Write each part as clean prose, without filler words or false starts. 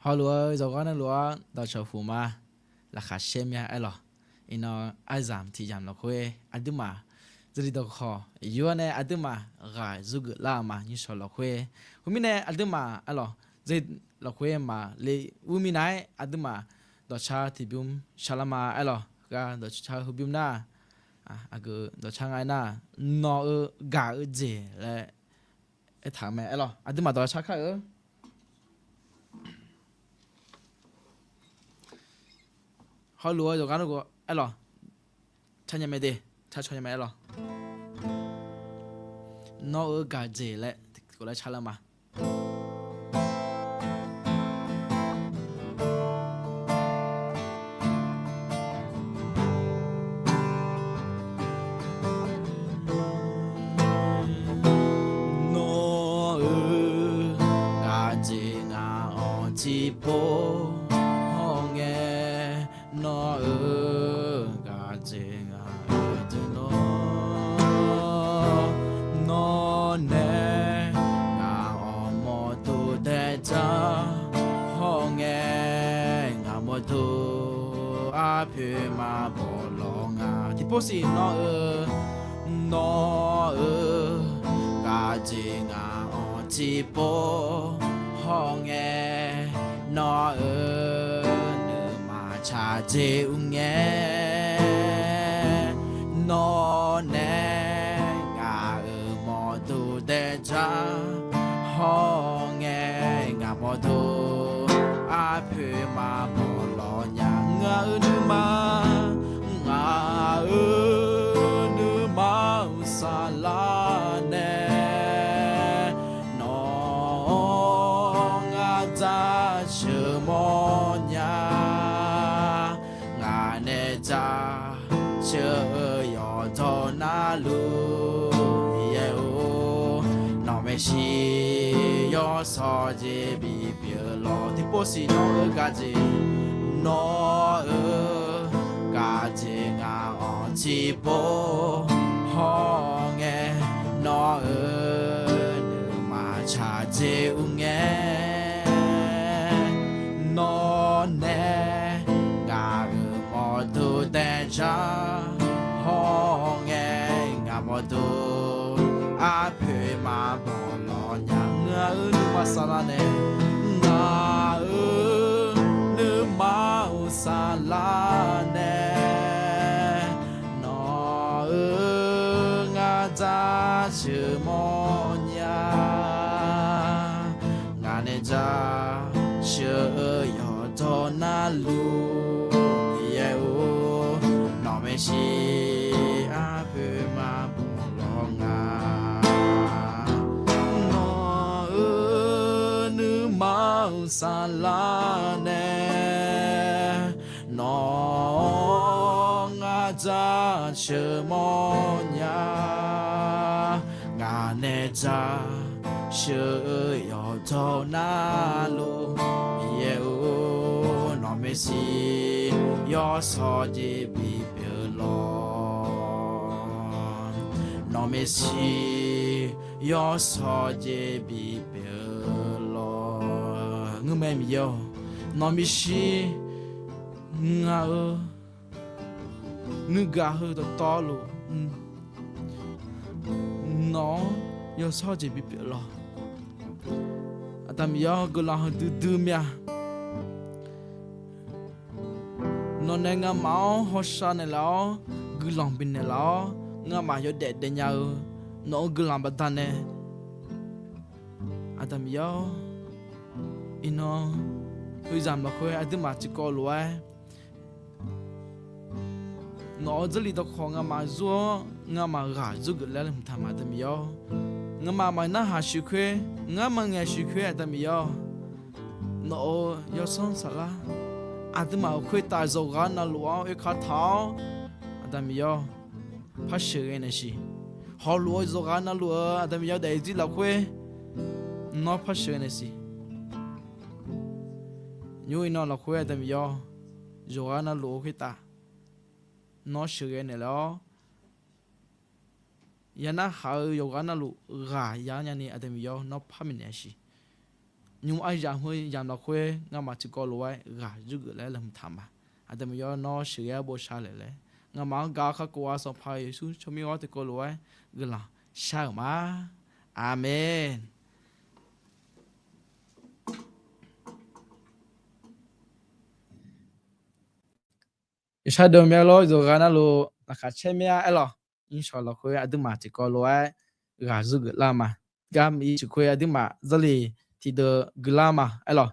họ lúa giàu có nên lúa đào chậu phủ mà là khá xem nha ai lo in nó ai giảm thì giảm nó khuê ai tư mà jadi đào kho yêu này ai tư mà gài giúp gỡ la mà như sầu lo khuê hôm nay ai tư mà ai lo jadi lo khuê mà lấy umi này ai tư mà đào cha thì biom salama ai lo ga đào cha hụt biom na cứ đào cha ngay na nó gà dễ là ai thằng mẹ ai lo ai tư mà đào cha khác họ lúa rồi cái nó ai lo cha nhà mày đi cha cho nhà mày lo nó ở cả dễ lại gọi là cha là mà nó ở cả dễ ngà ở chỉ po nó ở cả trên nó nè ngà ở mò tu để cha họ nghe ngà mò tu phía mà bỏ lo ngà thì bố sĩ nó ở cả trên ngà ở chỉ bố họ nghe nó ở cha dễ nghe nó nè ngà mò tu để cha họ nghe ngà mò tu phía mà bỏ lo nhà ngà nữ mà ngà nữ mà xa la nè nó ngà ra chờ mò nhà cha chờ yo cho na lu ye o nó mới xí yo so je bi bia lo thì bố xí nó ở cả je ngà ở ngà chỉ bố ho nghe nó ơi mà cha dễ nghe nó nè ngà mò tu tên cha ho nghe ngà mò tu à phê mà bỏ lò nhà ngơ mà sao là nè ngà nữ mau xa la nè nó ngà ra chữ mò nhà ngà nè ra chữ yo to na lu yêu nó mê chi à phê mà bỏ lò ngà nó nữ mau xa la nè nó ngà ra chữ mò nhà ngà nè ra chữ yo to na lu yêu nó mê chi yo so ji bi bi lo nó mê chi yo so ji bi bi lo ngư mê mi yo nó mê chi ngà ngư gà hư to lu nó yo so ji bi bi lo tam yo go la du mia nó này ngà máu hoa sa này lo gu lòng bin này lo ngà mà yo đẹp để nhau nó gu lòng bát tan này tam yo ino hơi giảm là khơi ai mà chỉ có lúa nó rất là khó ngà mà rùa ngà mà gà rùa cái lấy làm tham tam yo ngà mà nó hà suy khơi ngà mà nghe suy khơi tam yo nó yo son sala mà khơi tài dầu gan na lúa ở khát tháo yo phát triển này gì họ lúa dầu gan na lúa yo để gì là khơi nó phát triển này gì như nó là khơi yo dầu gan na lúa khơi ta nó triển này đó ya na hao dầu gan na lúa gà ya nhà này yo nó phát mình này gì nhưng ai giảm hơi giảm là khuê ngà mà chỉ có lúa gà rút lại làm thảm à anh yo nó sửa bộ sa lại lấy ngà mà gà khắc qua xong phải xuống cho mi thì có lúa gần là sao mà amen sao đâu mẹ lo rồi gà nó lo là khát xem mẹ ấy lo inshallah khuê anh mà chỉ có lúa gà rút lại mà gà mi chỉ khuê anh mà rất là thì the glama alo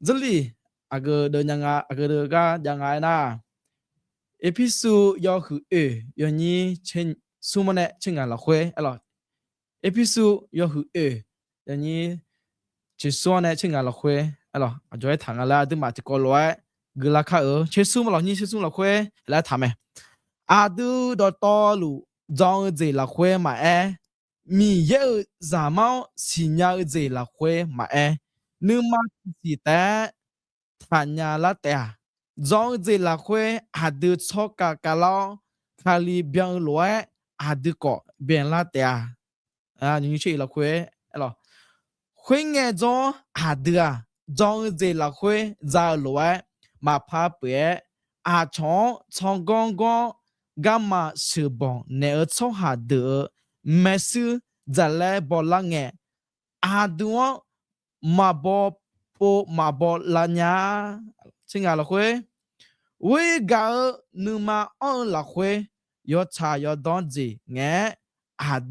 zali aga de nyanga aga de ga janga na episode yo hu yo ni chen sumane chinga la khwe alo episode yo hu yo ni chi suane chinga la khwe alo ajoy thanga la de ma ti ko loi gla kha che sum lo ni che sum la khwe la thame a du do to lu zong ze la khwe ma mi ye giả mau xì nhà gì là khuê mà nữ mà chỉ té thản nhà lá té do gì là khuê đưa cho cả lo khali biang lúa đưa cọ biang lá té những chuyện là khuê alors khuê nghe do do gì là khuê ra lúa mà phá bể chong gong gong gamma sự bon nếu cho đưa mẹ sư giờ lại bỏ lăng nghe đua mà bỏ là nhà chính là khuê với gà nữ mà là khuê yo cha yo don gì nghe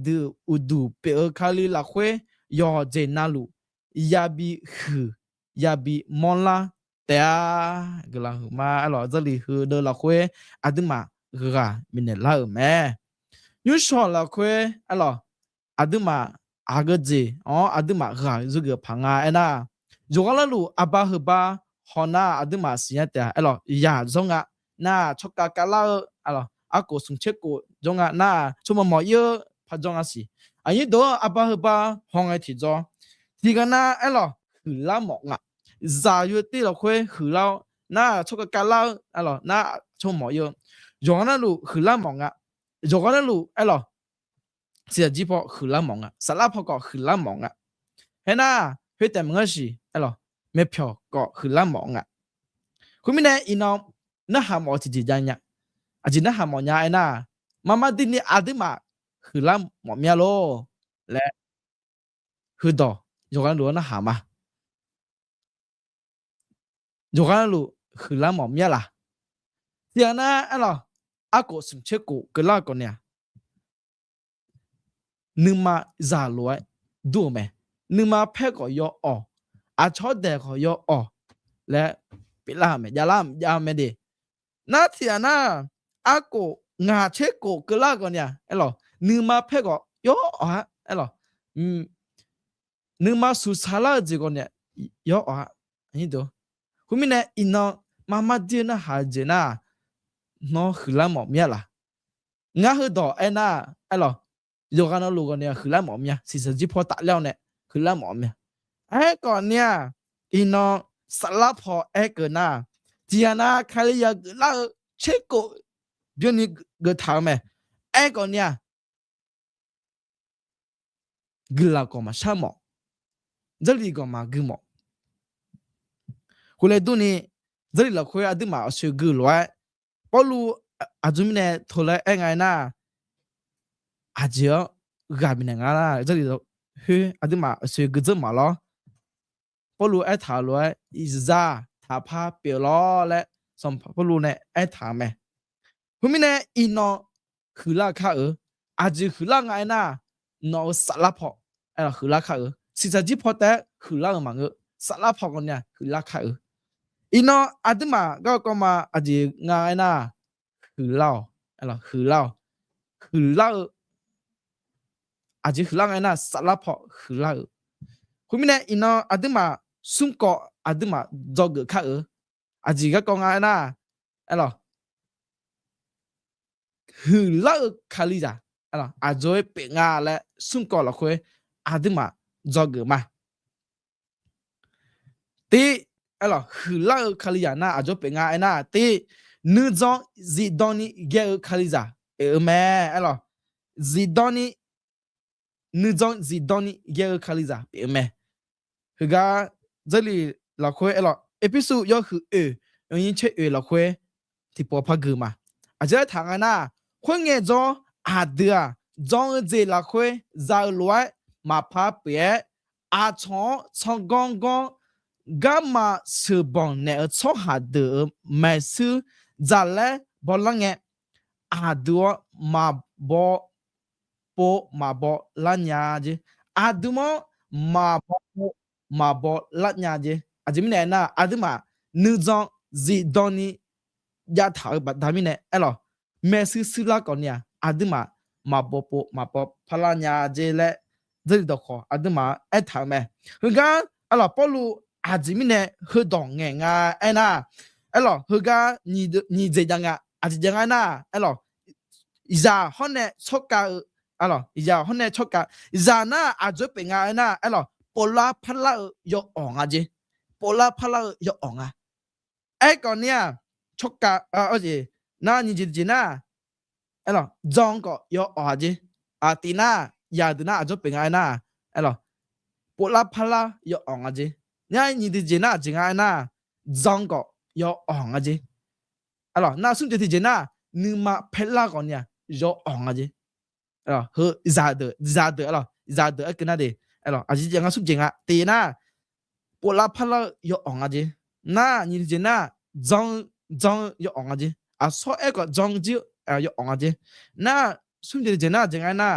đưa udu pe kali là khuê yo je nalu ya bi monla te gla mà alo giờ hư đơ là khuê mà gà mình là mẹ như sao là khuê alo mà gì mà gà giúp phăng na rồi là lu aba hba hona mà xia te alo ya zonga na choka kala alo ako sung cheko zonga na chuma mo yo pha zonga si ani do aba hba honga ti zo ti ga na alo la mo nga za yu ti lo khuê hư lao na choka kala alo na chuma mo yo ယောနာလူခလာမောင်ကယောနာလူအဲ့လောစီဂျီဖို့ခလာမောင်ကဆလာဖို့ကခလာမောင်ကဟဲ့နာဟဲ့တယ်ငါရှိအဲ့လောမေဖြောကခလာမောင်ကခုမနေအင်းနဟာမောချီကြညာအဂျီနဟာမောညာအဲ့နာမမဒီနီအဒီမာခလာမောမြလောလဲဟူတော့ယောနာလူနဟာမာယောနာလူခလာမောမြလားဒီနာအဲ့လောအကိုစင်ချက်ကိုကလာကောเนี่ยนึมาซาลวยดูมั้ยนึมาเพ่ก็ยออาชอเดก็ยอและปิลามั้ยยาลามยามั้ยดินาเทียนาอากูงาเชกูกะละก็เนี่ยအဲ့လိုนึมาเพ่ก็ยอအဲ့လိုนึมาสุซาลาจิก็เนี่ยยอนี่ดูคุมิเนี่ยอินอมามาดินะหาเจนะนอคือละหมอเมียล่ะงาหือดอไอ้น่ะအဲ့လိုယောဂနာလူကเนี่ยคือละหมอမြစီစကြီးဖောတာแล้วเนี่ยคือละหมอမြအဲ့ကောเนี่ยอีนอสลับพอเอกนะจีนาคาลิยาลาเชโกเดี๋ยวนี้ก็ถามมั้ยไอ้ก่อนเนี่ยกลาก็มาชามอ这里ก็มากึมอคุเลยตุนี่这里ละคุยอะดิมาอชื่อกึลวยปอลูอะจุมิเนโทเลยไอ้ไงนะอาเจียกาบินงานะ这里เฮ้อะดิมาอชื่อกึจะมาลอปอลูไอ้ถาลวยอีซาถาพาเปียลอและสมปอลูเนี่ยไอ้ถาแม่คุมิเนอีนอคือลาคาอาจิคือลาไงนะนอสลับพอไอ้คือลาคาสิจะจิพอแต่คือลามังสลับพอกันเนี่ยคือลาคาอีนออาดิมาก็มาอาจิงาไอ้นะคือลาไอ้คือลาอาจิคือลาไงนะสลับพอคือลาคุมิเนอีนออาดิมาซุ่มกออาดิมาจอกคาอาจิก็งาไอ้นะไอ้คือลาคาลิจ้ะအဲ့အဂျွေပငါလဲစွန်ကောလခွေအဒမဇောဂမတီအဲ့ခူလာခလီယာနာအဂျွေပငါအနာတီနူဇောဇီဒိုနီဂေခလီဇာမဲအဲ့ဇီဒိုနီနူဇောဇီဒိုနီဂေခလီဇာမဲဟဂါဇလီလခွေအဲ့episode ယောခူယင်းချေလခွေတီပေါ်ဖဂမအဂျဲထာငါနာခွငယ်ဇောอาเดือจงเจละคุยจาลวยมาพาเปียอาชอชงกงกงกามาสืบองเนอชอหาเดือแม่ซื้อจาเลบอลังเงอาดัวมาบอโปมาบอลัญญาเจอาดุมมาบอมาบอลัญญาเจอาจิมิเนนะอาดุมานึจงจีดอนียาถาบัดดามิเนเอลแม่ซื้อซื้อละก่อนเนี่ยอาดิมาบอมาบอพลาญาเจเล这里的话อาดิมาไอ้ถามแม่คือกันอะไรปอลูอาจิมิเนฮือดองเงงาไอ้น่ะอะไรคือกันนี่เจยังอ่ะอาจิยังไงน่ะอะไรอีจาฮอนเนชกกาอะไรอีจาฮอนเนชกกาอีจาน่ะอาจุเป็นไงน่ะอะไรปอลาพลายออ่องอ่ะเจปอลาพลายออ่องอ่ะไอ้ก่อนเนี่ยชกกาโอเคน่ะนี่เจน่ะအဲ့လိုဂျောင်းကယောအာဂျီအာတီနာယာဒနာအဂျပင်ငိုင်းနာအဲ့လိုပိုလာဖလာယောအောင်အဂျီညာညီဒီဂျေနာဂျင်ငိုင်းနာဂျောင်းကယောအောင်အဂျီအဲ့လိုနာဆုတီဂျေနာနူမဖဲလာကောညာယောအောင်အဂျီအဲ့လိုဟိုဇာဒအဲ့လိုဇာဒအကနာဒီအဲ့လိုအဂျီငါဆုဂျင်ငါတီနာပိုလာဖလာယောအောင်အဂျီနာညီဒီဂျေနာဂျောင်းယောအောင်အဂျီအဆောအဲ့ကဂျောင်းဂျီယောအောင်အဂျီနာဆုဂျေဂျေနာဂျင်ငါနာ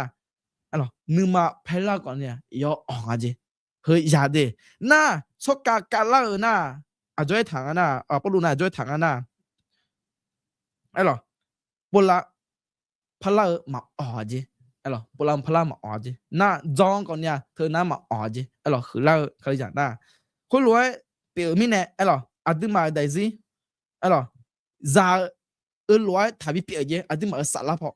အဲ့လိုနူမဖဲလာကောညာယောအောင်အဂျီဟိုယာဒီနာဆောကာလာနာအကျွဲထန်နာပလူနာအကျွဲထန်နာအဲ့လိုပိုလာဖလာမအော်ဂျီအဲ့လိုပိုလာဖလာမအော်ဂျီနာဂျောင်းကောညာเธอနာမအော်ဂျီအဲ့လိုခလာခလိကြနာခုလွယ်ပေမီနေအဲ့လိုအဒိမာဒိုင်စီအဲ့လိုဇာလွယ်ထာဘီပြေဂျီအဒိမာဆလာဖော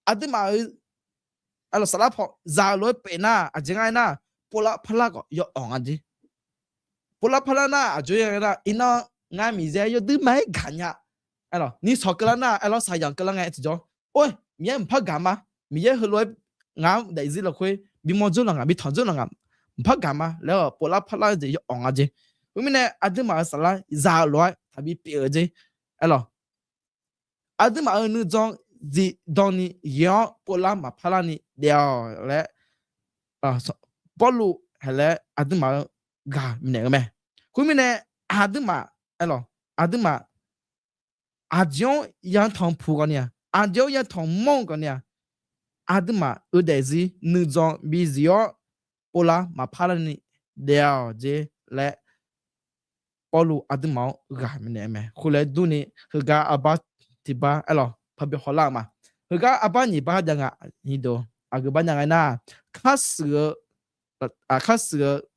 အဒိမာအဲ့လိုဆလာဖောဇာလွယ်ပေနာအဂျင်ငိုင်းနာပိုလာဖလာကောယောအောင်အဂျီပိုလာဖလာနာအကျွေးရနာအင်းငါမီဇဲယဒိမိုင်ခညာ အဲ့တော့နီဆော့ကလနာအဲ့တော့ဆိုင်យ៉ាងကလငယ်ကြောအိုးမြဲမဖတ်ကမှာမြဲဟလွယ်ငါဒိုင်စီလခွေဘီမောဇုလငါဘီထောဇုလငါမဖတ်ကမှာလဲပေါ်လာဖလာဂျေအောင်အဂျေဝမနဲ့အဒမဆလာဇာလွယ်တဘီပြေဂျေအဲ့တော့အဒမအနုဇောင်းဒီဒေါ်နီယောပေါ်လာမဖလာနီဒေောလဲပေါ်လူဟလဲအဒမဂါမနေမဲခုမနဲ့အဒမအဲ့တော့အဒမ阿将养汤铺个呢，阿将养汤忙个呢，阿的嘛，有代是女装比较不啦，嘛怕了你了解来，保路阿的毛个没呢没，后来多呢，他个阿爸提巴，哎咯，旁边好啦嘛，他个阿爸你爸讲啊，你都阿个爸讲哎呐，开始开始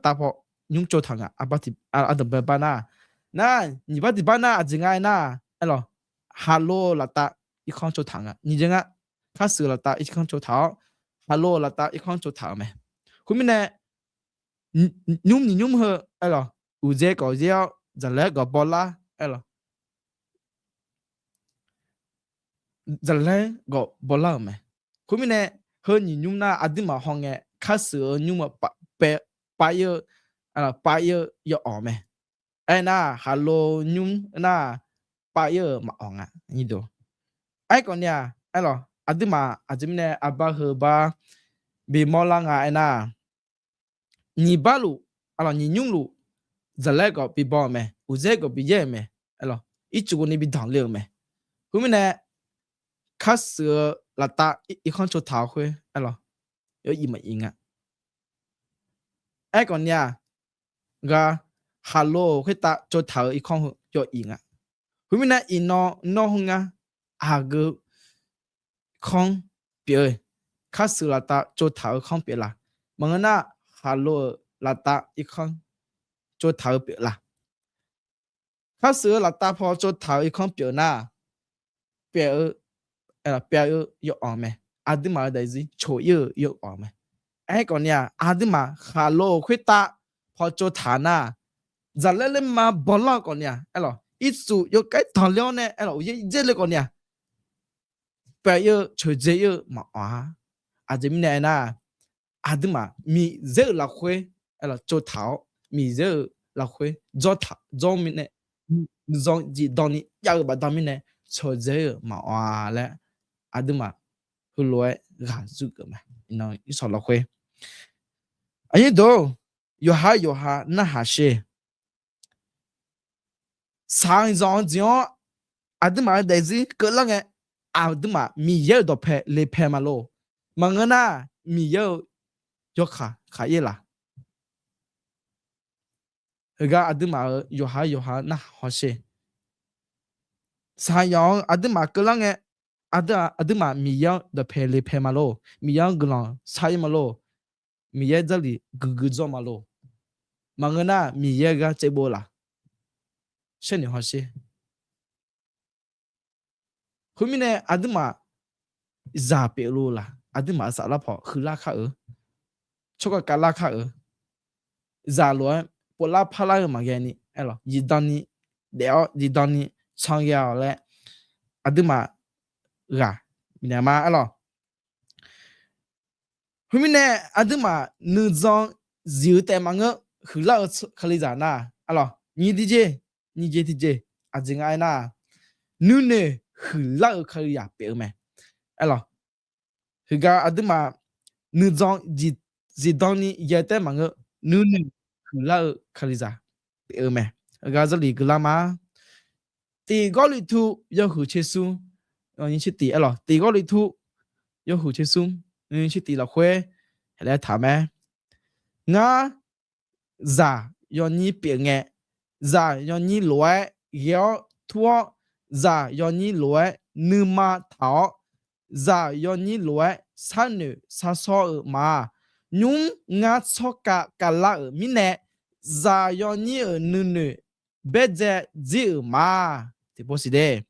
打破用脚糖啊，阿爸提阿的爸爸呐。那你把你爸那怎样那？哎咯，哈喽啦哒，一看就糖啊！你这个开始了哒，一看就糖，哈喽啦哒，一看就糖没？后面呢，你喝，哎咯，有这个要再来个包啦，哎咯，再来个包啦没？后面呢，和你那阿弟嘛行的，开始你嘛八月，哎咯，8月要熬没？哎那哈喽nhung那8月嘛昂啊，你都哎个呢，哎咯，阿弟嘛阿这呢阿爸和爸比毛浪啊哎那，你爸路阿咯你nhung路，这来个比包没，有这个比耶没，哎咯，一组你比糖溜没，后面呢，开始拉大一看就逃回，哎咯，有一模一样，哎个呢，个。哈喽，会打就头一看要赢啊！后面呢，一闹红啊，阿个看别，开始了打就头看别啦。么个那哈喽了打一看就头别啦。开始了打破就头一看别那，别别要昂咩？阿弟嘛的是错要昂咩？哎个呢，阿弟嘛哈喽会打破就头那。giờ lên mà bỏ lỡ con nha, ấy là ít số有cái thằng léo này, ấy là dễ lên con nha, bây giờ chơi dễ mà à giờ mình này na, à đừng mà mi dễ là khuê, ấy là cho thảo, mi dễ là khuê, do mình này, do gì đó ni, giờ bà đó mình này chơi dễ mà lại, à đừng mà hư lỗi gà giúp cái mà, nó ít số là khuê, anh đó, yo ha na ha she. 上上讲阿德玛代志个人个阿德玛米有多拍来拍嘛咯，么个那米有要卡耶啦，那个阿德玛有哈那好些，上样阿德玛个人个阿德玛米有多拍来拍嘛咯，米有个人差嘛咯，米有这里个做嘛咯，么个那米有个这波啦。是你好些，后面呢，阿德玛咋别路啦？阿德玛啥拉跑去拉卡尔，出个嘎拉卡尔，咋罗不拉帕拉尔嘛个你，哎咯，一当你了，一当你唱要嘞，阿德玛嘎，明白吗？哎咯，后面呢，阿德玛女装有带嘛个去拉尔去里咋那，哎咯，你的姐。你这这啊，真爱那，女呢很老可以呀，别没，哎咯，那个阿德玛，女装是当你也得忙个，女呢很老可以咋，别没，那个这里个啦嘛，第个里头要好切书，你去第哎咯，第个里头要好切书，你去第了会，来谈没，我咋要你别爱。za yo ni loi yo thua za yo ni loi nu ma thao za yo ni loi sa nu sa so ma nhung nga so ka la mi ne za yo ni nu be je ji ma ti bo si de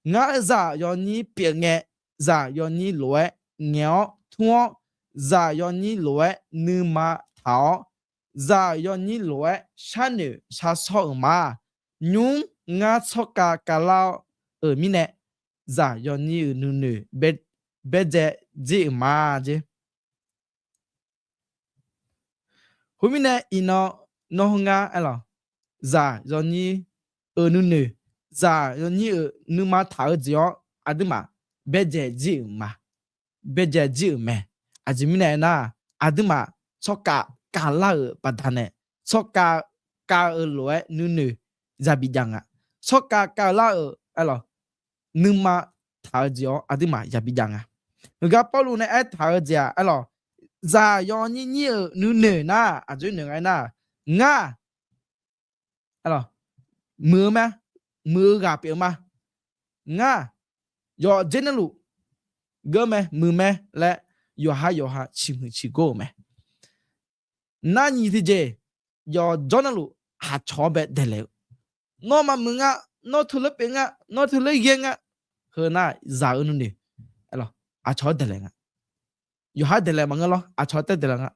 nga za yo ni pie nge za yo ni loi ngyo thua za yo ni loi nu ma thao za yo ni loi sha nu sa so ma nhung ngã cho cả lao ở mi nè giả do như nữ nữ bé dễ dễ mà chứ hôm mi nè nó ngã ai lo giả do như ở nữ nữ giả do như ở nữ mà thảo gì đó à đúng mà bé dễ mà bé dễ mà à chứ mi nè na à đúng mà cho cả lao ở bản thân này cho cả ở lối nữ nữ giả bị giang à cho cả lao ở ai lo nữ mà thảo gì đó à đúng mà giả bị giang à người ta bảo luôn này thảo gì à ai lo giả do như ở nữ nữ na à chứ nữ ai na ngã alors mưa mà mưa gặp biểu mà nga yo general gơ mà mưa mà là yo ha chỉ go mà na như thế gì yo general ha cho bé để lệ nó mà mưa nga nó thu lấp bé nga nó thu lấy ghê nga hơn na giả ơn nè alors à cho để lệ nga yo ha để lệ mà nga lo à cho để lệ nga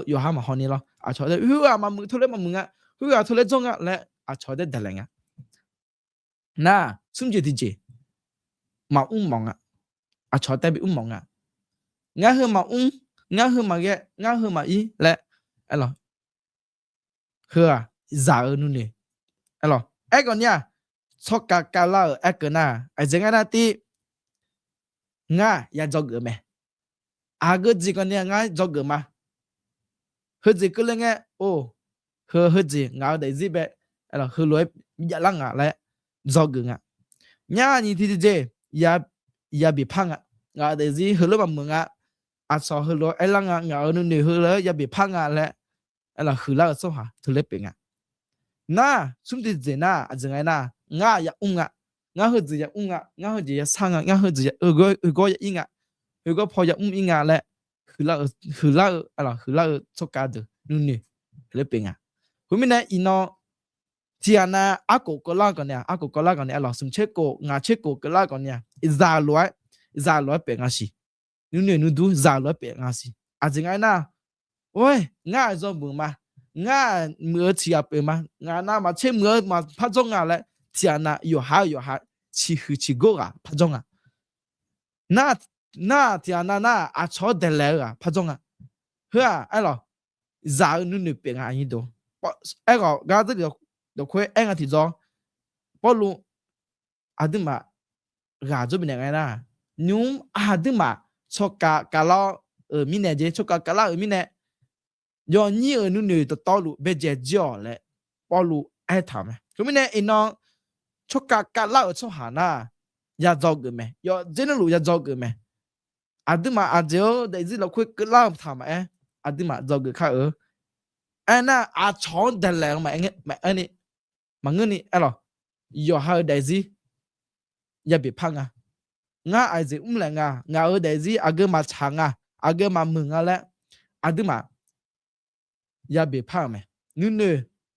yo ha mà hòn nè lo à cho để hứa mà mưa thu lấy mà mưa nga hứa thu lấy trong nga là à cho để lệ nga na sum je dije ma mong à cho tay bị mong ngã hư mà ghé ngã hư mà ý lẹ alo hư à giả ơn nu nè alo ai còn nha cho cả la ai cái na ai dừng ai ti ngã ya cho gỡ mẹ à cái gì còn nha ngã cho gỡ mà hư gì cứ lên nghe ô hư gì ngã để gì bé alo hư lối ya lăng à lẹ cho gỡ ngã nhà như thế gì ya bị phăng à ngã để gì hư lối mà mừng à à sao hư lối ai lăng à ngã ở nơi hư lối ya bị phăng à lẹ là hư la số hả thu lấy bệnh à na chúng ta gì na à dừng ai na ngã ya ngã hư gì ya ngã hư gì ya sang ngã hư gì ya go ya inga go phò ya inga lẹ hư la là hư la số cá được nơi lấy bệnh à hôm nay ino chia na ako kola còn nè là sum chết cổ ngã chết cổ kola còn nè za lối bệnh à xí nơi du za lối bệnh à xí à dừng ai na ôi ngã do mường mà ngã mưa chia bề mà ngã na mà chơi mưa mà phát trong ngã lại chia na yo ha chỉ go à phát trong à na chia na à cho để lẽ à phát trong à hả ai lo giả nụ bề à như đó ai có gã tới được khỏe anh thì do bao luôn à đừng mà gã cho bên này na nhung à đừng mà cho cả lo ở bên này chứ cho cả lo ở bên này do nhiều nữ to lu bây giờ giỏi lệ bao lu ai thầm cái bên này nó cho cả lao cho hà na ya giàu cái mẹ do trên lu ya giàu cái mẹ à đứa mà à giờ để gì là khuyết cái lao thầm à đứa mà giàu cái khác ở anh na à chọn để lại mẹ anh ấy mà người này alo yo hai để gì ya bị phăng à ngã ai gì lại ngã ở để gì à cái mà chẳng à cái mà mừng à lẽ à đứa mà ya bị phăng mẹ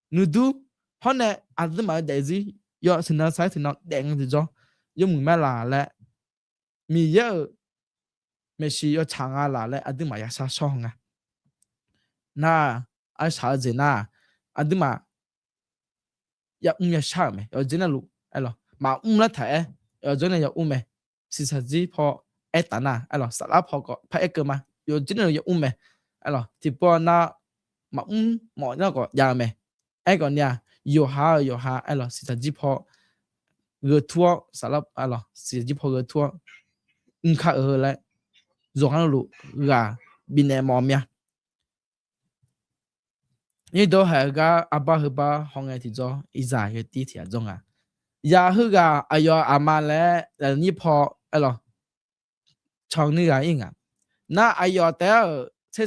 nữ du họ này à đứa mà để gì yo xin nó sai thì nó đen thì cho yo mừng mẹ là lẽ mi giờ mẹ si yo chẳng à là lẽ à đứa mà ya sa song à na ai sao gì na à đứa mà ya ya sa mẹ yo chính là lu alo mà là thế yo chính là ya mẹ sự thật gì phò ai ta na alo sa la phò có phải cái mà yo chính là ya mẹ alo thì bỏ na mà mọi nó có ya mẹ ai còn nha yo ha alo sự thật gì phò người thua sa la alo sự thật gì phò người thua khá ở lại rồi hắn lu gà bên này mò mía như đó hay gà hư ba hôm nay thì do isa cái tí thì giống à ya hư gà ayo ama lẽ là như phò alo trong này gà in à na ayo té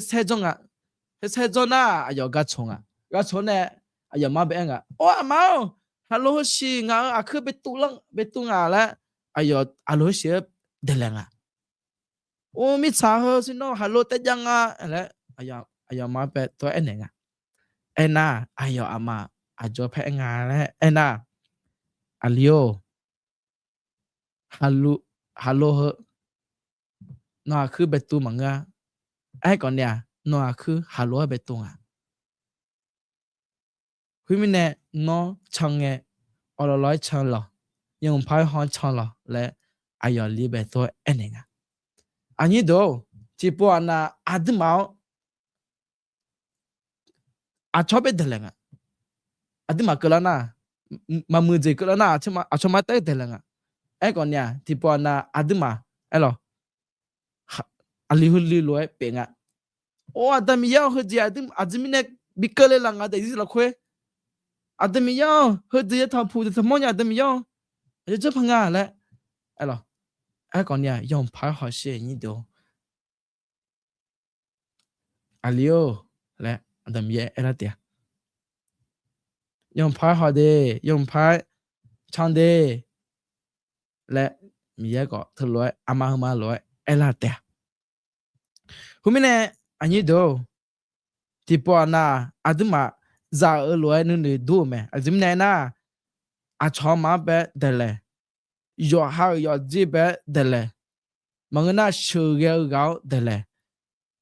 xe giống à xe giống na ayo gà chống này ayo mà bé à ô mau hello si ngà à cứ bị tu ngà lẽ ayo alo si để lẽ à ô mi cha hơ xin nó hello té giang à lẽ ayo mà bé tôi anh này à ena ayo ama ajo phe nga lẽ ena alio hello hơ nó cứ bị tu mà nga ai còn nè nó cứ hello bị tu à khi mình nè nó chẳng nghe ở đó nói chăng lo nhưng phải hỏi chăng lo lẽ ai ở li bề tôi anh này anh như đâu chỉ bỏ na adu mau à cho biết được là adu mà cái na mà mưa gì cái na chứ mà cho mà tới được là ai còn nhà chỉ bỏ na adu mà ai lo ali huli loi pe nga o adam ya ho ji adu ne bikale la nga dai la khwe adam ya ho ji ta phu de mo nya adam ya je je phanga le ai lo ai còn nhà yong phai ho she ni do alio le adam ye era tia yong phai ho de yong phai chang de le mi ye ko thu loi ama ma loi ela tia hôm nay anh ấy đâu thì bỏ na aduma za ở lối nơi nơi đâu mà azim này na à cho mà bé đẻ lệ yo ha yo gì bé đẻ lệ mà người na sờ gheo gạo đẻ lệ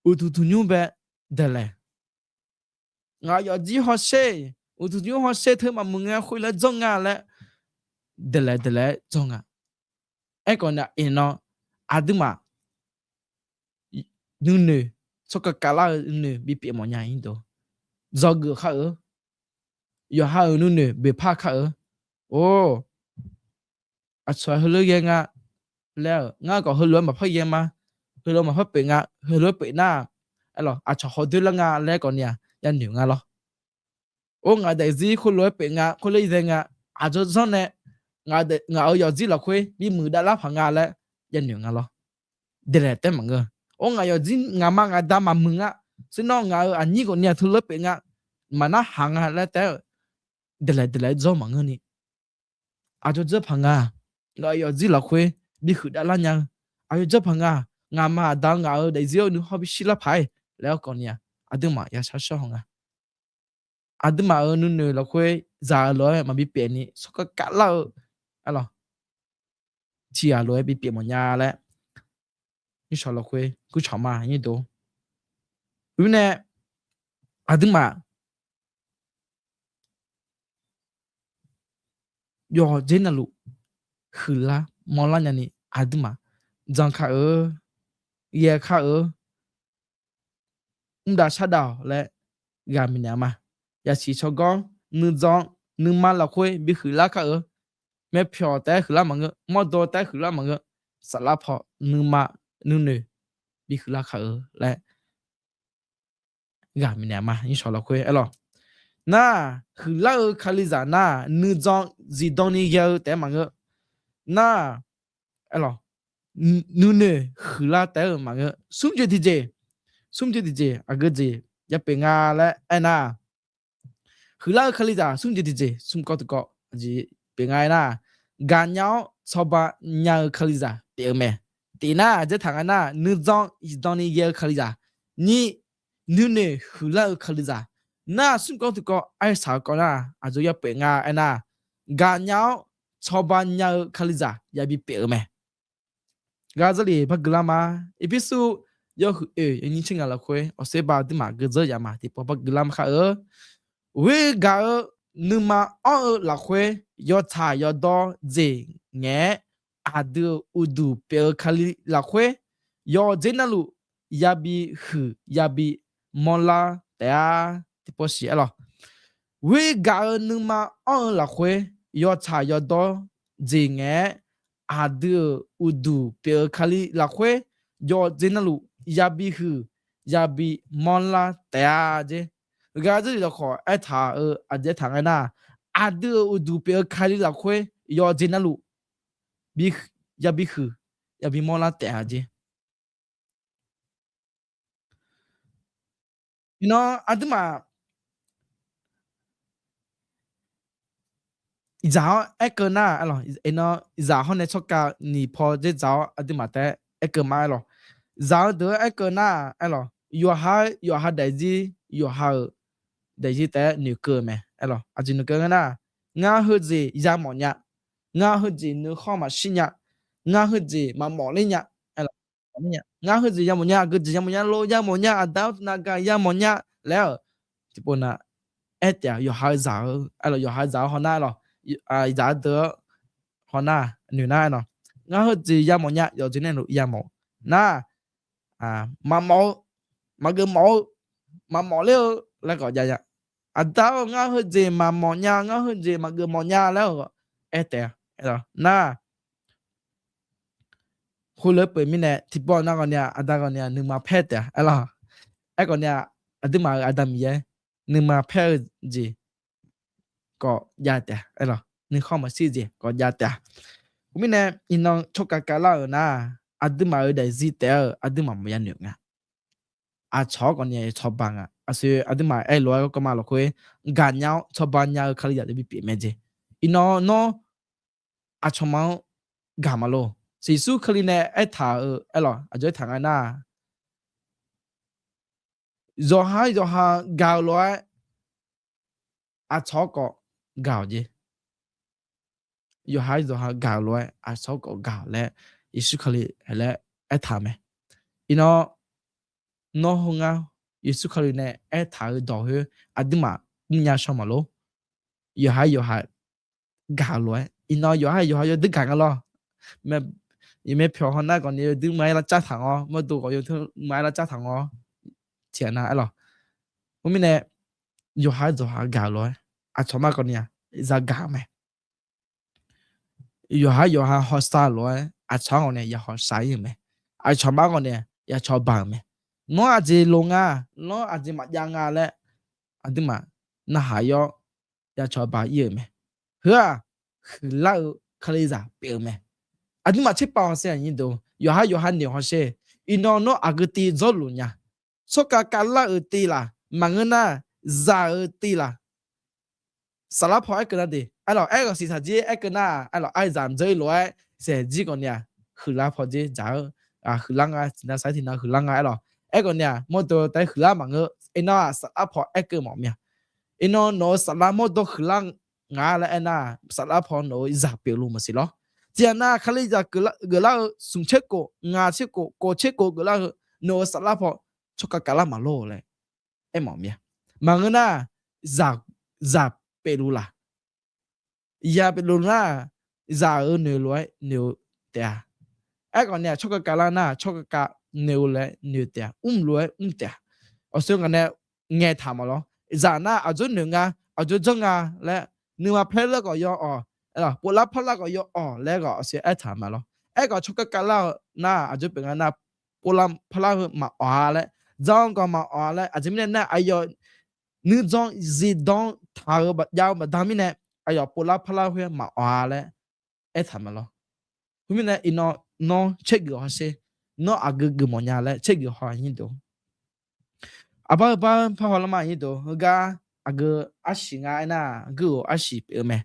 u tu tu nhung bé đẻ lệ ngài yo gì họ xe u tu nhung họ xe thôi mà mừng nghe khui là giống ngà lệ đẻ lệ giống ngà ai còn là ino aduma nune so ka kala nune bi pi mo nya yin do zo gu kha yo ha nune be pha kha o a chwa hlo ye nga le nga ko hlo ma pha ye ma hlo ma pha pe nga hlo pe na a lo a chwa ho de la nga le ko nya ya nyu nga lo o nga de zi khu lo pe nga khu le ze nga a zo zo ne nga yo zi la khwe bi mu da la pha nga le ya nyu nga lo de le te ma nga ông ngài ở trên ngà mang ngà đam mà mừng á, xin nó ngà ở anh của nhà thu lớp bị ngà, mà nó hàng à là té, để lại do mà ngân đi, à cho chấp hàng à, ngài ở dưới là khuê, bị khử đã lan nhang, à cho chấp hàng à, ngà mà đang ngà ở đại dương nữa họ bị xí lấp phải, léo còn nhà, à đừng mà ya sao hàng à, à đừng mà ở nơi là khuê, già lối mà bị bể ní, số cái cả lâu, à lo, chỉ à lối bị bể một nhà lẽ. Như sao là quê cứ chọn mà như đó vì nè à đừng mà yo trên là lụ khử la món la nhà này à đừng mà giang khá ye khá đã sát đảo lẽ gà mình nhà mà ya chỉ cho con nương giang nương mà là quê bị khử la khá mẹ phiò té khử la mà ngơ mò đồ té khử la mà ngơ sát la phò nương mà nương nè bị khử la khá lẽ gà mình nhà mà như sao là quê lo na khử la khali giả na nương giang gì đông ni yêu té mà ngơ na lo nương nè khử la té mà ngơ sum chơi thì gì à cái gì ya pe nga lẽ na khử la khali giả sum chơi thì gì sum có có gì pe nga na gà nhau sau ba nhà khali giả pe mẹ tí na giờ thằng na nương giang gì đông ni yêu khali giả ni nương nè khử la khali giả na sum có ai sao có na à rồi ya pe nga na gà nhau sau ba nhà khali giả ya bị pe mẹ gà giờ li bắt glama episode yo ni chinga la khwe o se ba di ma ge zo ya ma ti po ba glam kha we ga nu ma o la khwe yo cha yo do je nge adu udu pe khali la khwe yo jenalu ya bi hu ya bi mola ta ti po si alo we ga nu ma o la khwe yo cha yo do je nge adu udu pe khali la khwe yo jenalu yabi hu yabi monla tea je ga zhe de kho ai tha a je thang ai na a de u du pe khali la khwe yo je na lu bi yabi hu yabi monla tea je you know aduma giáo ek na alo ino giáo hone choka ni pho je giáo aduma te ek ma alo giáo đỡ ai cơ na alo yo ha đại gì té nhiều cơ mẹ alo à chỉ nhiều cơ na nga hơi gì ra mỏ nhạ nga hơi gì nữa kho mà xin nhạ nga hơi gì mà mỏ lên nhạ alo nga hơi gì ra mỏ nhạ cái gì ra mỏ nhạ lô ra mỏ nhạ đào naga ra mỏ nhạ lẽ thì bọn na et ya yo ha giáo alo yo ha giáo họ na alo giá đỡ họ na nửa na nó ngã hơi gì ya mỏ nhá rồi chỉ nên ya mỏ na mà mỏ mà cứ mỏ leo là gọi ya ya tao ngã hơi gì mà mỏ nhá ngã hơi gì mà cứ mỏ nhá leo tè rồi na hồi lớp bởi mình nè thì bọn nó còn nhà ta còn nhà nhưng mà pet là còn nhà tức mà Adam vậy nhưng mà pet gì có giá tè là nhưng không mà xí gì có giá tè mình nè in nó cho cả là na tức mà ở đây gì tè tức mà mấy nước à chó còn nhà chó bằng sự tức mà lo có mà lo khơi gan nhau chó bằng nhau khai ra bị bị mấy gì in nó chó máu gà mà lo sĩ số khơi nè thả lo ở thằng anh na rồi gạo loại chó có gạo gì rồi gạo loại chó có gạo lẽ sĩ số khơi lẽ thả mẹ nó không ngao sĩ số khơi nè thả đỏ hơi tức mà nhà sao mà lo rồi gạo loại rồi đứt gạo lo mẹ mẹ phiếu hôm nay còn nhiều đứa máy là chắc thằng mà tụ có yêu thương máy là chắc thằng钱啊咯我们呢有孩子还搞了从嘛个呢在搞没有孩学啥了从我呢也学啥样没从嘛个呢也从办没我阿姐弄我阿姐嘛样嘞对嘛那还要也从办样没呵老可以咋表没对嘛去办些人都有孩你学些no阿个地做路呀so kala uti la mangena za uti la sala pho ekna de alo ego si sa ji ekna alo ai zam joi loi se ji kon ya khula pho ji ja khulanga na sai thi na khulanga alo ego nya mo to tai khula mang ena sala pho ek mo mya eno no sala mo to khulang nga la ena sala pho no za pe lu ma si lo tia na khali ja gala sum che ko nga che ko che ko gala no sala pho cho cả là mà lô lại em mỏng mía mà ngân na giả pelula ya pelula giả ở nhiều loại nhiều tè ai còn nè cho cả là na cho cả nhiều lại nhiều tè loại tè ở xưa cái này nghe thầm mà lo giả na ở chỗ nhiều ở chỗ trong lại nếu mà play là có yo là bộ lá play là có yo lại có sẽ ai thầm mà lo ai có cho cả là na ở chỗ bên cái na bộ lá play mà lại dòng có mà lại à chỉ mình nè ai yo nữ dòng gì dòng thảo bát giàu mà đam nè ai yo pola pala huy mà lại thầm mà lo mình nè nó check cái gì nó ag mà nhà lại check cái hoa như đó ba phá hoa mà như đó ga ashi ngay na ashi mẹ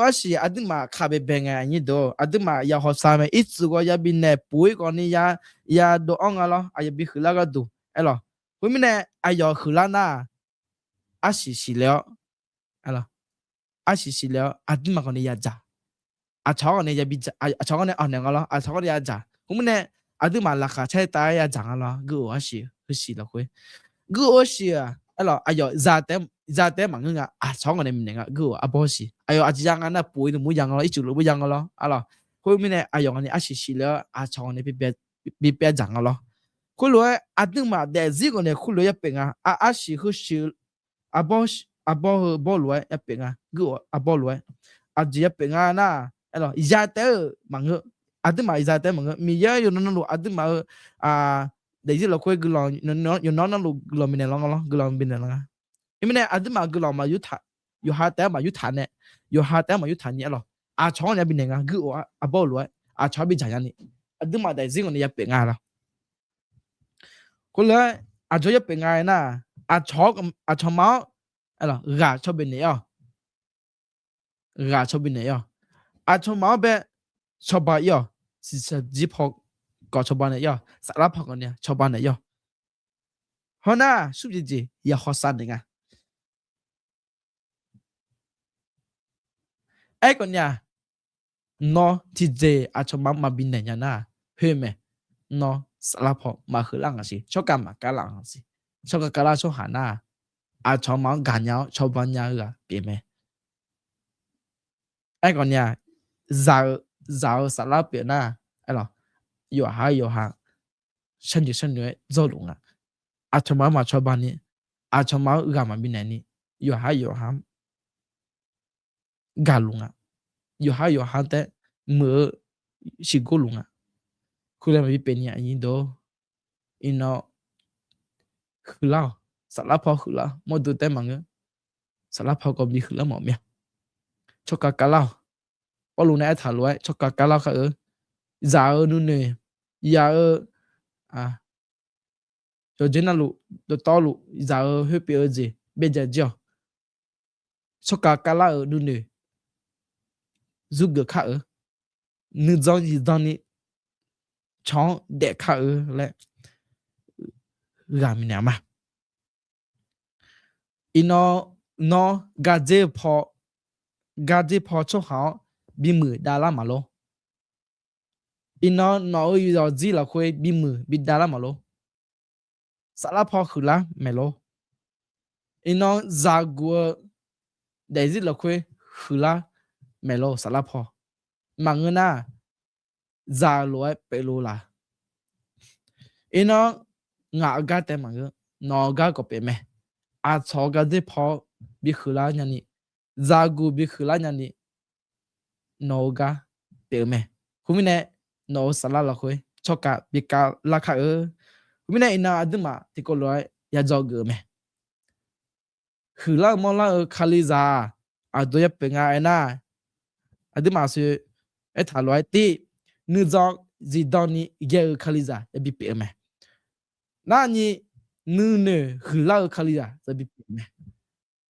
ashi mà khá bề bề ngay như đó mà ya hoa sa mẹ ít rồi ya bin nè bụi còn ni ya đồ ăn lo ai bị khử la cái đồ alo với mình nè ai giờ khử la na xì léo alo xì léo mà còn này giả cháu còn này bị cháu còn này này lo cháu còn này giả với mình nè mà là cả chạy tay giả lo xì là quên xì alo ai giờ giả té mà ngưng cháu còn này mình nè bao xì ai giờ chỉ rằng na bùi mũi rằng lo ít chịu mũi rằng lo alo với mình nè ai giờ còn này xì léo cháu còn này bị bé giả lo khu lối mà để gì còn này khu lối ya penga xì khu xì bao lối ya penga bao lối chỉ ya penga na alo ya té mang mà ya té mang mi ya yo nó lu mà để gì là khu cái lo nó lu lo mình lo lo mình lo mình này mà cái lo mà yu ha té mà yu thản nè yu ha té mà yu thản nhẹ lo chó này mình này bao lối chó bị chả nhỉ mà để gì còn này ya penga lo cô lấy cho giúp bên ngay na cho máu là gà cho bên này gà cho bên này cho máu bé cho bà sẽ giúp họ có cho bà này sạ lấp họ còn nè cho bà này họ na giúp gì ya họ san đấy ai còn nhà nó thì gì cho máu mà bên này nhà na hơi mẹ nó sala pho mà khử lăng gì cho cả mà cả lăng gì cho cả là cho hàn cho máu gà nhau cho bao nhiêu cả biết mẹ ai còn nhà giàu giàu sả lá biển na ai lo yo ha sân nữa do luôn à cho mà cho bạn đi à cho mà gà mà bên này đi yo ha gà luôn yo ha te mưa chỉ go luôn khu là bị bên nhà nhìn đó ino khử lao sả lá phao khử lao mỗi đứa tên mà ngớ sả lá phao còn bị khử lao mỏ mía cho cả lao bao lúc này thả lúa cho cả lao cả giáนู่นเนี่ยยาcho trên là lụ đồ to lụ giá hơi bị gì bây giờ chưa cho cả laoนู่นเนี่ยgiúp được khác nữ do gì do ni chọn để khác lại làm gì nào mà nó gà dê phò cho họ bị mười đa la mà lo nó giờ gì là khuê bị mười bị đa la mà lo sao là phò khử la mẹ lo nó giá của để gì là khuê khử la mẹ lo sao là phò mà người na giá lúa bể lúa là nó ngã gà tên mà người nó gà có bể mẹ à cho gà dê phò bị khử la nhà ni giá của bị khử la nhà ni nó gà bể mẹ hôm nay nó sao là khuê cho cả bị cả là khác hôm nay na đừng mà thì có loại ya cho gỡ mẹ khử la mong la khali za à đôi bể ngay na à đừng mà sự ấy thả loại tí nữ do gì đó ni ghé khali za bị bể mẹ na ni nữ nè khử la khali za bị bể mẹ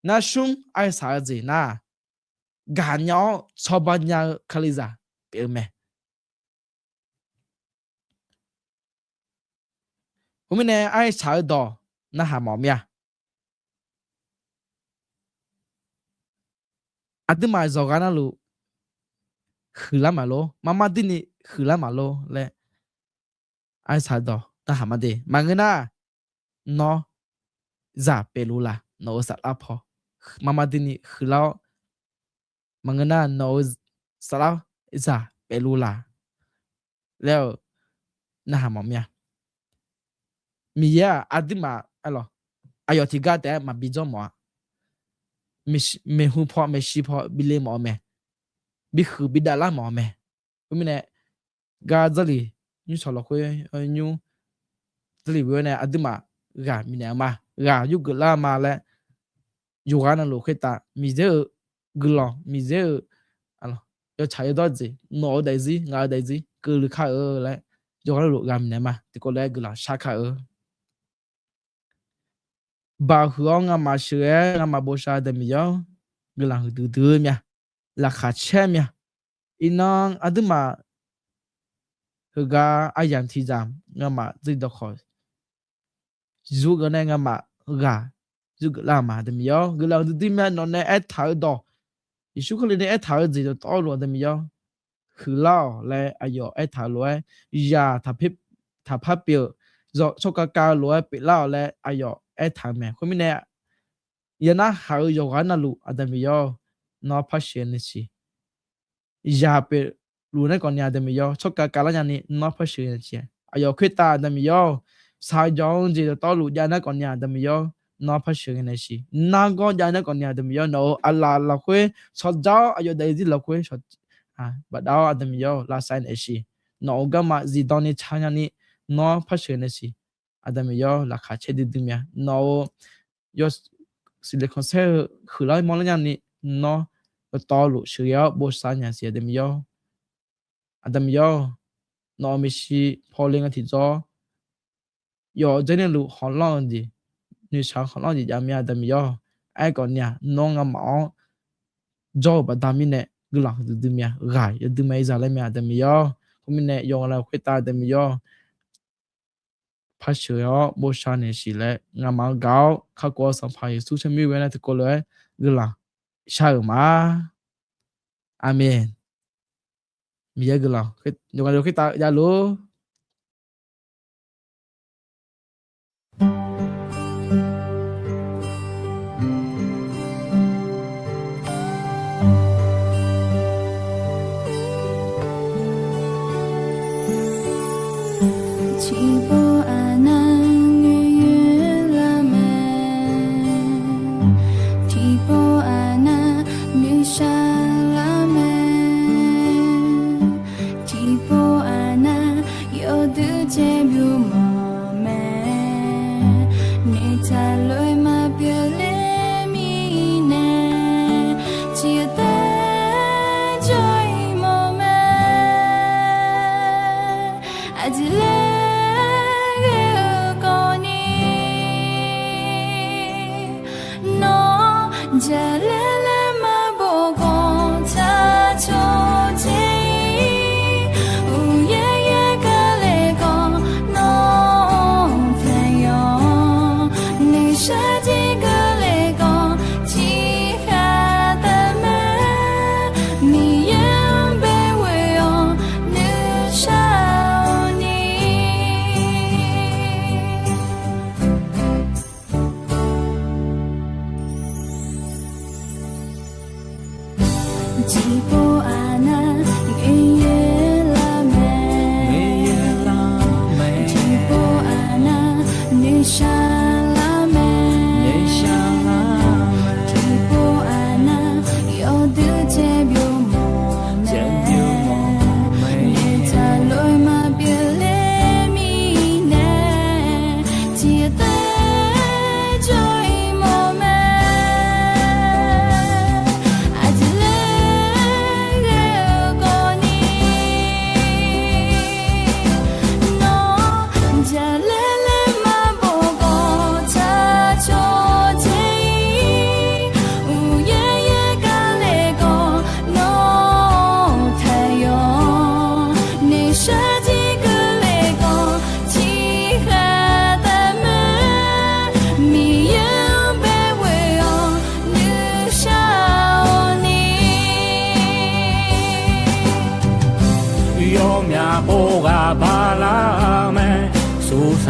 na sung ai sao gì na gà nhỏ cho bao nhiêu khali za bể mẹ hôm nay ai sao đó na hà mỏ mía à đừng mà giờ gana lu khử la mà lo mama đi ni khử la mà lo lẽ ai sao đó ta hàm đi mà người na nó giả bể lu la nó sát áp ho mama đi ni khử la mà người na nó sát áp giả bể lu la lẽ na hàm mỏ mía mi ya à đừng mà alo ayo thì gà té mà bị cho mỏ me hu pho me shi pho bi le mo me bi khu bi da la mo me hôm nay ga zali như sao là khơi như zali bữa này adu mà ga mi nè mà ga yu gờ la mà lẽ yu ga na lo khơi ta mi giờ gờ lo mi giờ alo yo chạy đó gì nó đại gì ngã đại gì cứ lu khai lẽ yu ga lo ga mi nè mà thì có lẽ gờ la sa khai bà hướng mà sửa mà bố sa đâm yếu người là từ mía là khát che mía inon à đừng mà gà ai dám thì dám mà gì đó khỏi dù cái này mà gà dù cái là mà đâm yếu người là từ mía nó này ép tháo đó dù cái này ép tháo gì đó to luôn đâm yếu khử lao lại ayo ép tháo luôn ya thà phép biểu rồi cho cả luôn bị lao lại ayo ép tháo mẹ không biết nè giờ na hao yo ga na lu adam yo no passion ni chi ya pe lu ne kon ya adam yo cho cả la nya ni no passion chi ayo khit ta adam yo sa jong ji to lu ya na kon ya adam yo no passion ni chi na go ya na kon ya adam yo no ala la khwe so ja ayo dai ji la khwe so ba da adam yo la sign e chi no ga ma ji don ni cha nya ni no passion ni chi adam yo la kha che di dum ya no yo si le conseil khử lại món ăn này nó to lụ sửa yếu bố sa nhà sẽ adam yo nó mới si phô lên thì do yo cho nên lụ họ lo gì như sao họ lo gì giảm nhà adam yo ai còn nhà nó ngắm máu do bà đam này cứ làm từ nhà gài từ mấy giờ lên nhà adam yo không biết này yo là khuyết ta adam yo phát sửa bố sa này chỉ là ngắm máu gạo khá qua sản phẩm số trăm million này thì có lẽ cứ là sao mà amen mi ya gelo yo ga kita ya lo Yo me aboga para me sus